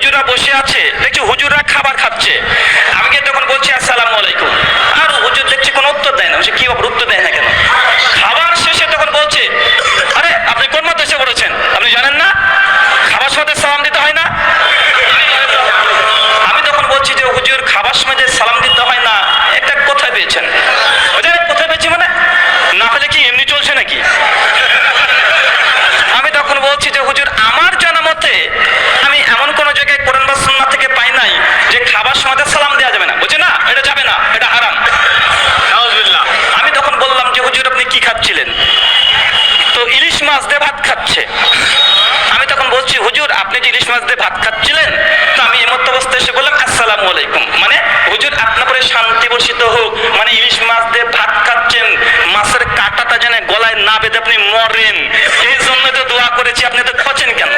হুজুররা বসে আছে, দেখছি হুজুররা খাবার খাচ্ছে। আমি গিয়ে তখন বলছি আসসালামু আলাইকুম, আর হুজুর দেখছি কোনো উত্তর দেয় না। বলছি কি ব্যাপার, উত্তর দেয় না কেন? খাবার শেষে তখন বলছে, আরে আপনি কোন মাদ্রাসে পড়েছেন, আপনি জানেন না খাবার সময় সালাম দিতে হয় না? আমি তখন বলছি যে হুজুর খাবার সময় যে সালাম দিতে হয় না এটা কোথায় পেয়েছেন? কোথায় পেয়েছি মানে, না হলে কি এমনি চলছে নাকি? আমি তখন বলছি যে হুজুর আমার জানা মতে আমি এমন কোন জায়গায় কোরআন বা সুন্নাহ থেকে পাই নাই যে খাবার সময় সালাম দেওয়া যাবে না। বুঝে না, এটা যাবে না, এটা হারাম। আমি তখন বললাম যে হুজুর আপনি কি খাচ্ছিলেন? তো ইলিশ মাছ দিয়ে ভাত খাচ্ছে। আমি তখন বলছি হুজুর আপনি যে ইলিশ মাছ দিয়ে ভাত খাচ্ছিলেন, তো আমি এমত অবস্থায় এসে বললাম আসসালামু আলাইকুম, মানে হুজুর আপনার উপরে শান্তি বর্ষিত হোক, মানে ইলিশ মাছ দিয়ে ভাত খাচ্ছেন, মাছের কাঁটাটা যেন গলায় না বেঁধে আপনি মরেন, এই জন্য তো দোয়া করেছি, আপনি তো খোঁজেন কেন?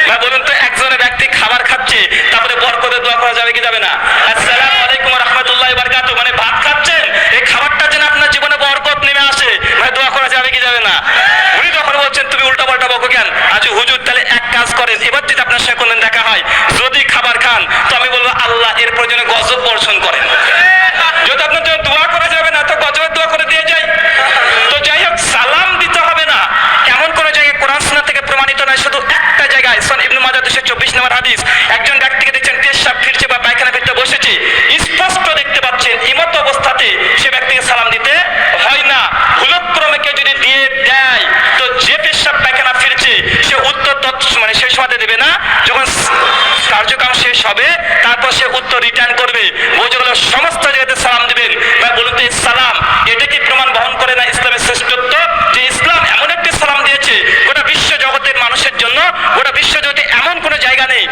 ভাই বলুন তো, একজনের ব্যক্তি খাবার খাচ্ছে, তারপরে বরকতে দোয়া করা যাবে কি যাবে না? আসসালামু আলাইকুম ওয়া রাহমাতুল্লাহি ওয়া বারাকাতুহু, মানে ভাত খাচ্ছেন, এই খাবারটা যেন আপনার জীবনে বরকত নেমে আসে, ভাই দোয়া করা যাবে কি যাবে না? উনি তখন বলছেন তুমি উল্টা পাল্টা বকো কেন? আচ্ছা হুজুর তাহলে এক কাজ করেন, এবার যদি আপনার সাথে কোনদিন দেখা হয়, যদি খাবার খান তো আমি বলবো আল্লাহ এর প্রয়োজনে গজব বর্ষণ করেন। যদি আপনার জন্য দোয়া করা যাবে না তো গজবের দোয়া করে দিয়ে যাই। তো যাই হোক, সালাম দিতে হবে না এমন কোন জায়গায় কোরআন সুন্নাহ থেকে প্রমাণিত নয়। শুধু একটা জায়গায়, সুনান ইবনে মাজাহ 224 নম্বর হাদিস, একজন ব্যক্তিকে দেখছেন পেশাব ফিরছে বা পায়খানা ফিরতে বসেছে, স্পষ্ট দেখতে পাচ্ছেন, এমত অবস্থাতে সে ব্যক্তিকে সালাম দিতে হয় না। ভুলক্রমে কেউ যদি দিয়ে দেয় তো যে পেশাব পায়খানা ফিরছে সে উত্তর মানে সেই সময় দেবে না, যখন কার্যক্রম শেষ হবে তারপর সে উত্তর রিটার্ন করবে। বোঝা গেল সমস্ত জায়গাতে সালাম দিবেন। ভাই বলুন তো, এই সালাম এটা কি প্রমাণ বহন করে না ইসলামের শ্রেষ্ঠত্ব? যে ইসলাম এমন একটি সালাম দিয়েছে গোটা বিশ্ব জগতের মানুষের জন্য, গোটা বিশ্ব জগতে এমন কোনো জায়গা নেই